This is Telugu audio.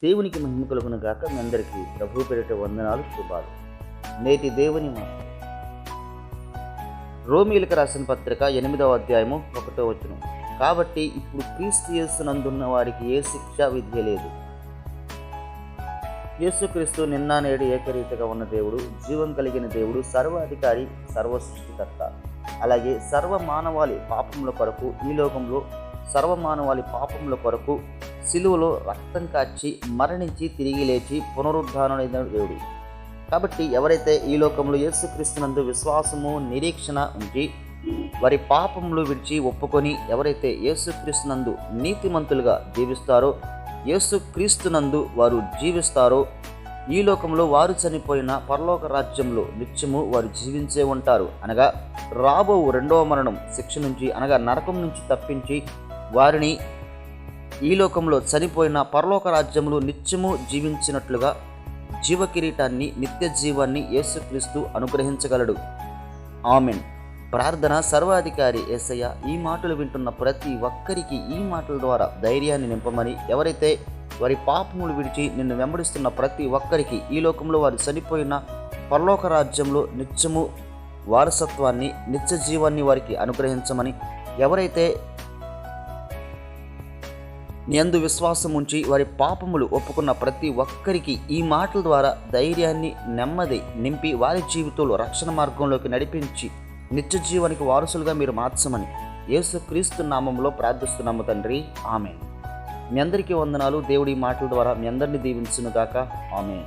దేవునికి మహిమ కలుగును గాక. మీ అందరికీ ప్రభు పేరిట వందనాలు, శుభాలు. నేటి దేవుని మాట రోమీయులకు రాసిన పత్రిక 8వ అధ్యాయము 1వ వచనం. కాబట్టి ఇప్పుడు క్రీస్తు యేసునందున్న వారికి ఏ శిక్ష విధి లేదు. యేసుక్రీస్తు నిన్న నేడు ఏకరీతిగా ఉన్న దేవుడు, జీవం కలిగిన దేవుడు, సర్వాధికారి, సర్వ సృష్టికర్త. అలాగే సర్వమానవాళి పాపముల కొరకు ఈ లోకంలో సర్వమానవాళి పాపముల కొరకు సిలువలో రక్తం కార్చి మరణించి తిరిగి లేచి పునరుద్ధానుడైన దేవుడు. కాబట్టి ఎవరైతే ఈ లోకంలో యేసుక్రీస్తునందు విశ్వాసము నిరీక్షణ ఉంచి వారి పాపములు విడిచి ఒప్పుకొని ఎవరైతే యేసుక్రీస్తునందు నీతిమంతులుగా జీవిస్తారో, యేసుక్రీస్తునందు వారు జీవిస్తారో, ఈ లోకంలో వారు చనిపోయిన పరలోక రాజ్యంలో నిత్యము వారు జీవించే ఉంటారు. అనగా రాబో రెండవ మరణం శిక్ష నుంచి అనగా నరకం నుంచి తప్పించి వారిని ఈ లోకంలో చనిపోయిన పరలోక రాజ్యంలో నిత్యము జీవించినట్లుగా జీవ కిరీటాన్ని, నిత్య జీవాన్ని యేసుక్రీస్తు అనుగ్రహించగలడు. ఆమెన్. ప్రార్థన. సర్వాధికారి యేసయ్య, ఈ మాటలు వింటున్న ప్రతి ఒక్కరికి ఈ మాటల ద్వారా ధైర్యాన్ని నింపమని, ఎవరైతే వారి పాపములు విడిచి నిన్ను వెంబడిస్తున్న ప్రతి ఒక్కరికి ఈ లోకంలో వారు చనిపోయిన పరలోక రాజ్యంలో నిత్యము వారసత్వాన్ని, నిత్య జీవాన్ని వారికి అనుగ్రహించమని, ఎవరైతే నీ యందు విశ్వాసం ఉంచి వారి పాపములు ఒప్పుకున్న ప్రతి ఒక్కరికి ఈ మాటల ద్వారా ధైర్యాన్ని, నెమ్మది నింపి వారి జీవితంలో రక్షణ మార్గంలోకి నడిపించి నిత్య జీవానికి వారసులుగా మీరు మార్చమని యేసుక్రీస్తు నామములో ప్రార్థిస్తున్నాము తండ్రి. ఆమేన్. మీ అందరికీ వందనాలు. దేవుడి మాటల ద్వారా మీ అందరినీ దీవించును గాక. ఆమేన్.